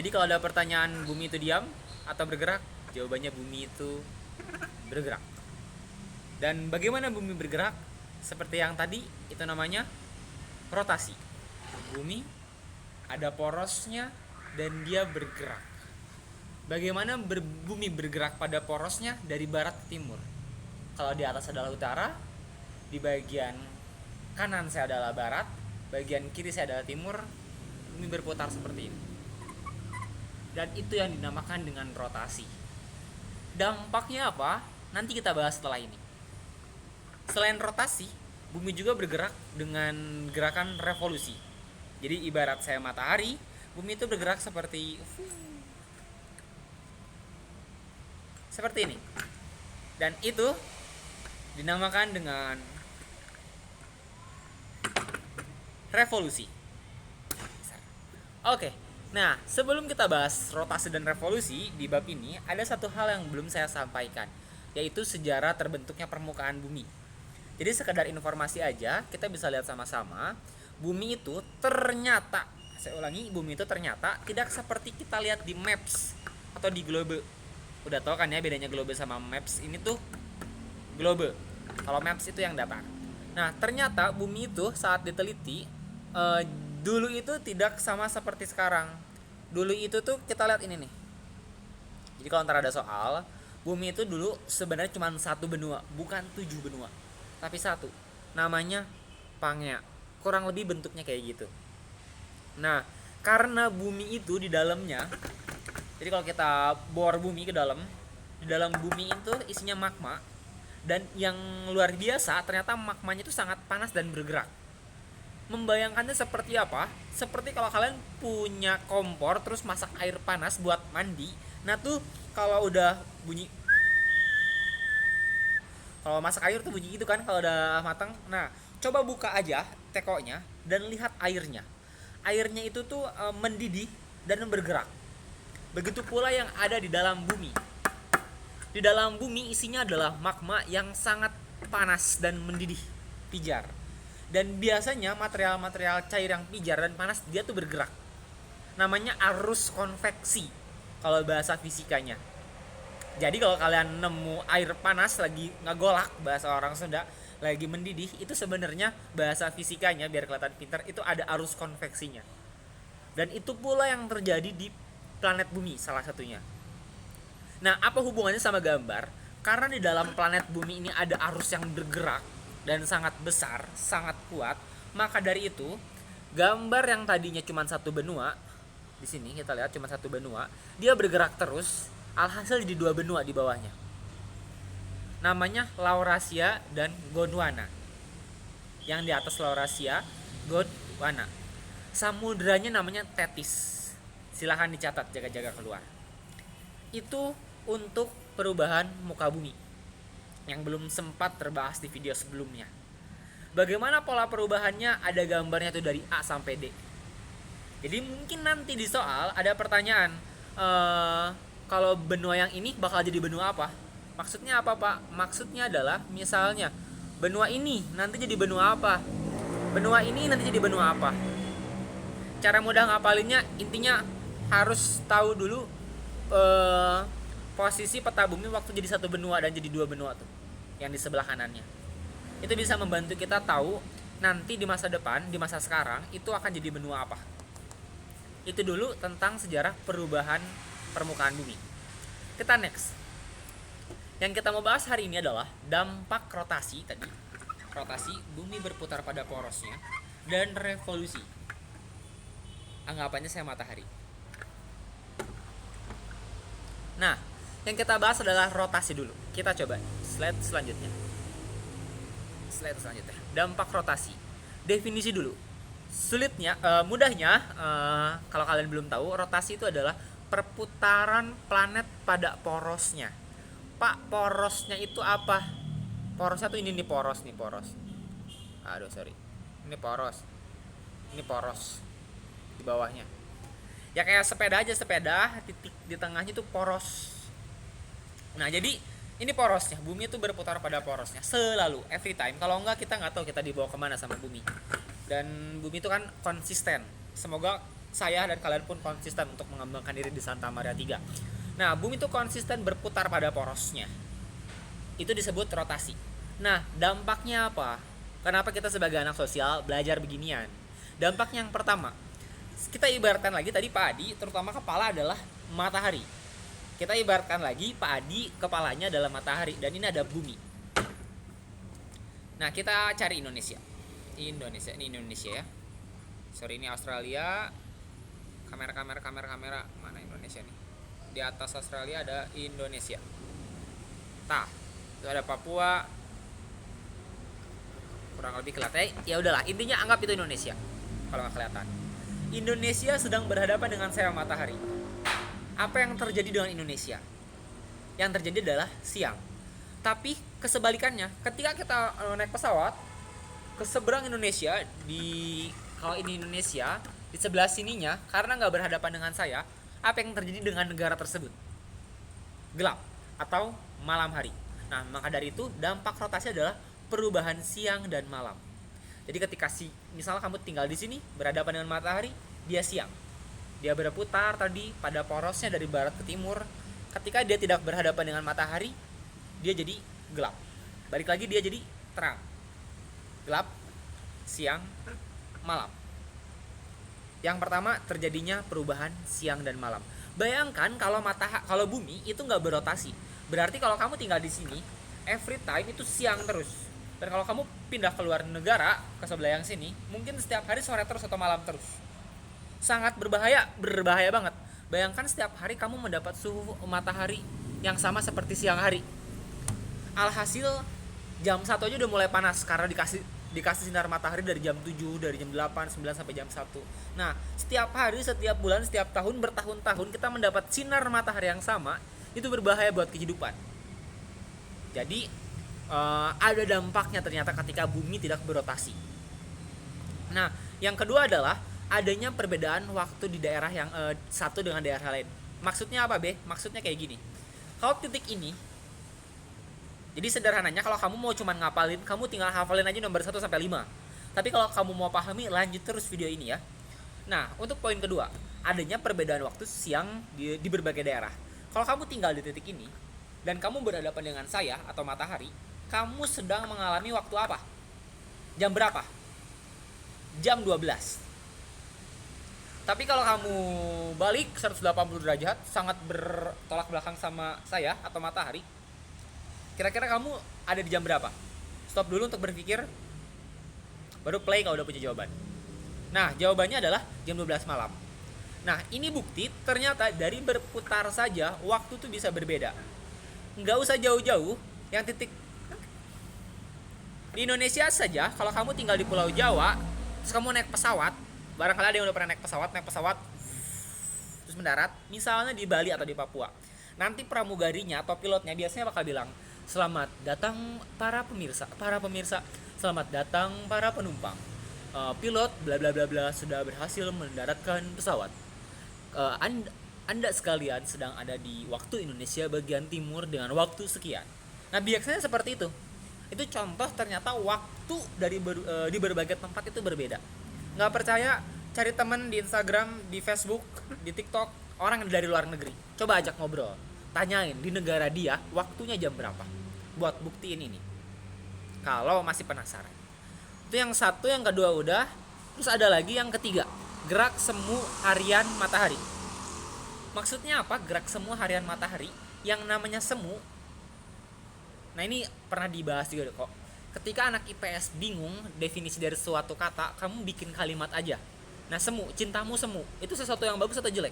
Jadi kalau ada pertanyaan bumi itu diam atau bergerak, jawabannya bumi itu bergerak. Dan bagaimana bumi bergerak? Seperti yang tadi, itu namanya rotasi. Bumi ada porosnya dan dia bergerak. Bagaimana bumi bergerak pada porosnya dari barat ke timur? Kalau di atas adalah utara, di bagian kanan saya adalah barat, bagian kiri saya adalah timur, bumi berputar seperti ini. Dan itu yang dinamakan dengan rotasi. Dampaknya apa? Nanti kita bahas setelah ini. Selain rotasi, bumi juga bergerak dengan gerakan revolusi. Jadi ibarat saya matahari, bumi itu bergerak seperti ini. Dan itu dinamakan dengan revolusi. Oke. Nah, sebelum kita bahas rotasi dan revolusi di bab ini, ada satu hal yang belum saya sampaikan, yaitu sejarah terbentuknya permukaan bumi. Jadi sekedar informasi aja, kita bisa lihat sama-sama, bumi itu ternyata, saya ulangi, bumi itu ternyata tidak seperti kita lihat di maps atau di globe. Udah tau kan ya bedanya globe sama maps? Ini tuh globe. Kalau maps itu yang datar. Nah, ternyata bumi itu saat diteliti, dulu itu tidak sama seperti sekarang. Dulu itu tuh kita lihat ini nih. Jadi kalau ntar ada soal, bumi itu dulu sebenarnya cuma satu benua, bukan 7 benua, tapi satu. Namanya Pangea. Kurang lebih bentuknya kayak gitu. Nah, karena bumi itu di dalamnya, jadi kalau kita bor bumi ke dalam, di dalam bumi itu isinya magma. Dan yang luar biasa, ternyata magmanya itu sangat panas dan bergerak. Membayangkannya seperti apa? Seperti kalau kalian punya kompor terus masak air panas buat mandi. Nah tuh kalau udah bunyi, kalau masak air tuh bunyi gitu kan kalau udah matang. Nah, coba buka aja tekonya dan lihat airnya. Airnya itu tuh mendidih dan bergerak. Begitu pula yang ada di dalam bumi. Di dalam bumi isinya adalah magma yang sangat panas dan mendidih, pijar. Dan biasanya material-material cair yang pijar dan panas dia tuh bergerak. Namanya arus konveksi kalau bahasa fisikanya. Jadi kalau kalian nemu air panas lagi ngegolak, bahasa orang Sunda, lagi mendidih, itu sebenarnya bahasa fisikanya biar kelihatan pintar, itu ada arus konveksinya. Dan itu pula yang terjadi di planet bumi salah satunya. Nah, apa hubungannya sama gambar? Karena di dalam planet bumi ini ada arus yang bergerak dan sangat besar, sangat kuat, maka dari itu gambar yang tadinya cuma satu benua, di sini kita lihat cuma satu benua, dia bergerak terus, alhasil jadi dua benua di bawahnya. Namanya Laurasia dan Gondwana. Yang di atas Laurasia, Gondwana. Samudranya namanya Tethys. Silahkan dicatat, jaga-jaga keluar. Itu untuk perubahan muka bumi yang belum sempat terbahas di video sebelumnya. Bagaimana pola perubahannya, ada gambarnya tuh dari A sampai D. Jadi mungkin nanti di soal ada pertanyaan, kalau benua yang ini bakal jadi benua apa? Maksudnya apa, Pak? Maksudnya adalah misalnya benua ini nanti jadi benua apa? Benua ini nanti jadi benua apa? Cara mudah ngapalinnya, intinya harus tahu dulu posisi peta bumi waktu jadi satu benua dan jadi dua benua tuh yang di sebelah kanannya. Itu bisa membantu kita tahu nanti di masa depan, di masa sekarang itu akan jadi benua apa. Itu dulu tentang sejarah perubahan permukaan bumi. Kita next. Yang kita mau bahas hari ini adalah dampak rotasi tadi. Rotasi, bumi berputar pada porosnya, dan revolusi. Anggapannya saya matahari. Nah, yang kita bahas adalah rotasi dulu. Kita coba slide selanjutnya. Dampak rotasi. Definisi dulu. Mudahnya, kalau kalian belum tahu, rotasi itu adalah perputaran planet pada porosnya. Pak, porosnya itu apa? Porosnya tuh ini nih, poros. Aduh, sorry. Ini poros di bawahnya. Ya kayak sepeda aja, titik di tengahnya itu poros. Nah, jadi ini porosnya, bumi itu berputar pada porosnya selalu, every time. Kalau enggak kita nggak tahu kita dibawa kemana sama bumi. Dan bumi itu kan konsisten. Semoga saya dan kalian pun konsisten untuk mengembangkan diri di Santa Maria 3. Nah, bumi itu konsisten berputar pada porosnya. Itu disebut rotasi. Nah, dampaknya apa? Kenapa kita sebagai anak sosial belajar beginian? Dampaknya yang pertama, kita ibaratkan lagi tadi Pak Adi, terutama kepala adalah matahari. Kita ibaratkan lagi Pak Adi kepalanya adalah matahari dan ini ada bumi. Nah, kita cari Indonesia. Ini Indonesia ya. Sorry, ini Australia. Kamera mana Indonesia nih? Di atas Australia ada Indonesia. Tah, itu ada Papua. Kurang lebih kelihatan. Ya udahlah, intinya anggap itu Indonesia. Kalau nggak kelihatan. Indonesia sedang berhadapan dengan sayap matahari. Apa yang terjadi dengan Indonesia? Yang terjadi adalah siang. Tapi kesebalikannya, ketika kita naik pesawat ke seberang Indonesia, kalau ini Indonesia, di sebelah sininya, karena nggak berhadapan dengan saya, apa yang terjadi dengan negara tersebut? Gelap atau malam hari. Nah, maka dari itu dampak rotasi adalah perubahan siang dan malam. Jadi ketika misalnya kamu tinggal di sini berhadapan dengan matahari, dia siang. Dia berputar tadi pada porosnya dari barat ke timur. Ketika dia tidak berhadapan dengan matahari, dia jadi gelap. Balik lagi dia jadi terang. Gelap, siang, malam. Yang pertama terjadinya perubahan siang dan malam. Bayangkan kalau bumi itu nggak berotasi, berarti kalau kamu tinggal di sini, every time itu siang terus. Dan kalau kamu pindah ke luar negara ke sebelah yang sini, mungkin setiap hari sore terus atau malam terus. Sangat berbahaya banget. Bayangkan setiap hari kamu mendapat suhu matahari yang sama seperti siang hari. Alhasil jam 1 aja udah mulai panas karena dikasih sinar matahari dari jam 7, dari jam 8, 9 sampai jam 1. Nah, setiap hari, setiap bulan, setiap tahun, bertahun-tahun kita mendapat sinar matahari yang sama, itu berbahaya buat kehidupan. Jadi, ada dampaknya ternyata ketika bumi tidak berotasi. Nah, yang kedua adalah adanya perbedaan waktu di daerah yang satu dengan daerah lain. Maksudnya apa, Be? Maksudnya kayak gini. Kalau titik ini, jadi sederhananya kalau kamu mau cuman ngapalin, kamu tinggal hafalin aja nomor 1 sampai 5. Tapi kalau kamu mau pahami, lanjut terus video ini ya. Nah, untuk poin kedua, adanya perbedaan waktu siang di berbagai daerah. Kalau kamu tinggal di titik ini dan kamu berhadapan dengan saya atau matahari, kamu sedang mengalami waktu apa? Jam berapa? Jam 12. Tapi kalau kamu balik 180 derajat, sangat bertolak belakang sama saya atau matahari, kira-kira kamu ada di jam berapa? Stop dulu untuk berpikir, baru play kalau udah punya jawaban. Nah, jawabannya adalah jam 12 malam. Nah, ini bukti ternyata dari berputar saja waktu tuh bisa berbeda. Nggak usah jauh-jauh, yang titik di Indonesia saja, kalau kamu tinggal di Pulau Jawa, terus kamu naik pesawat, barangkali ada yang udah pernah naik pesawat terus mendarat, misalnya di Bali atau di Papua. Nanti pramugarinya atau pilotnya biasanya bakal bilang, "Selamat datang para pemirsa, selamat datang para penumpang. Pilot bla bla bla bla sudah berhasil mendaratkan pesawat. Anda sekalian sedang ada di waktu Indonesia bagian timur dengan waktu sekian." Nah, biasanya seperti itu. Itu contoh ternyata waktu di berbagai tempat itu berbeda. Nggak percaya, cari temen di Instagram, di Facebook, di TikTok, orang dari luar negeri. Coba ajak ngobrol, tanyain di negara dia waktunya jam berapa, buat buktiin ini kalau masih penasaran. Itu yang satu. Yang kedua udah. Terus ada lagi yang ketiga, gerak semu harian matahari. Maksudnya apa gerak semu harian matahari? Yang namanya semu, nah ini pernah dibahas juga kok. Ketika anak IPS bingung definisi dari suatu kata, kamu bikin kalimat aja. Nah, semu, cintamu semu, itu sesuatu yang bagus atau jelek?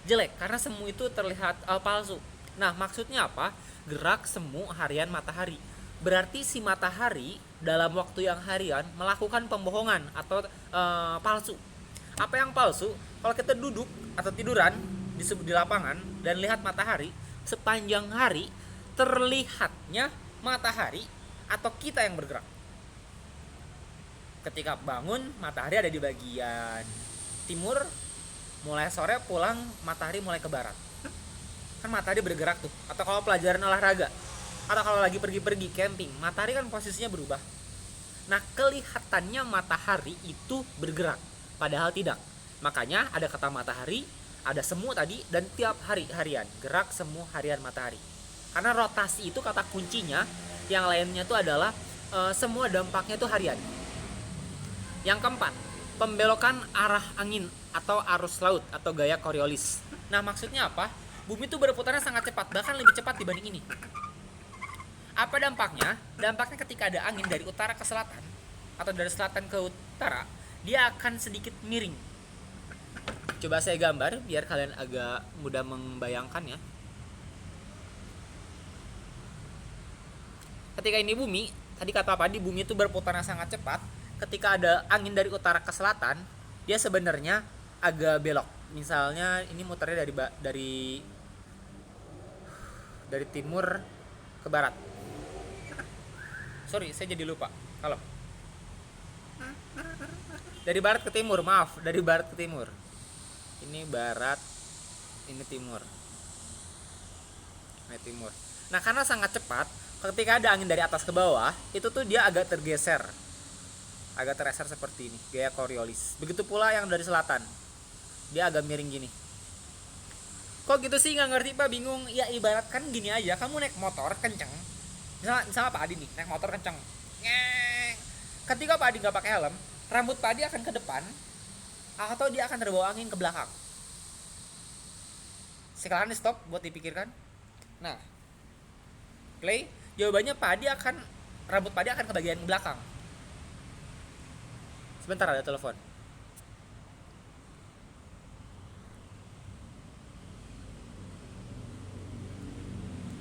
Jelek, karena semu itu terlihat palsu. Nah, maksudnya apa? Gerak semu harian matahari. Berarti si matahari dalam waktu yang harian melakukan pembohongan atau palsu. Apa yang palsu? Kalau kita duduk atau tiduran di lapangan dan lihat matahari, sepanjang hari terlihatnya matahari atau kita yang bergerak. Ketika bangun, matahari ada di bagian timur, mulai sore pulang, matahari mulai ke barat. Kan matahari bergerak tuh. Atau kalau pelajaran olahraga, atau kalau lagi pergi-pergi camping, matahari kan posisinya berubah. Nah, kelihatannya matahari itu bergerak, padahal tidak. Makanya ada kata matahari, ada semu tadi, dan tiap hari harian, gerak semu harian matahari. Karena rotasi itu kata kuncinya. Yang lainnya itu adalah semua dampaknya itu harian. Yang keempat, pembelokan arah angin atau arus laut atau gaya Coriolis. Nah, maksudnya apa? Bumi itu berputarnya sangat cepat, bahkan lebih cepat dibanding ini. Apa dampaknya? Dampaknya ketika ada angin dari utara ke selatan atau dari selatan ke utara, dia akan sedikit miring. Coba saya gambar biar kalian agak mudah membayangkannya. Ketika ini bumi, tadi kata apa? Di bumi itu berputarnya sangat cepat. Ketika ada angin dari utara ke selatan, dia sebenarnya agak belok. Misalnya ini muternya dari timur ke barat. Sorry, saya jadi lupa. Kalau dari barat ke timur, maaf, dari barat ke timur. Ini barat, ini timur. Ini timur. Nah, karena sangat cepat, ketika ada angin dari atas ke bawah, itu tuh dia agak tergeser. Agak tergeser seperti ini, gaya Coriolis. Begitu pula yang dari selatan. Dia agak miring gini. Kok gitu sih, nggak ngerti Pak, bingung. Ya ibaratkan gini aja, kamu naik motor kenceng. Misalnya Pak Adi nih, naik motor kenceng. Ketika Pak Adi nggak pakai helm, rambut Pak Adi akan ke depan atau dia akan terbawa angin ke belakang. Sekarang di stop buat dipikirkan. Nah, play. Jawabannya rambut Pak Adi akan ke bagian belakang. Sebentar, ada telepon.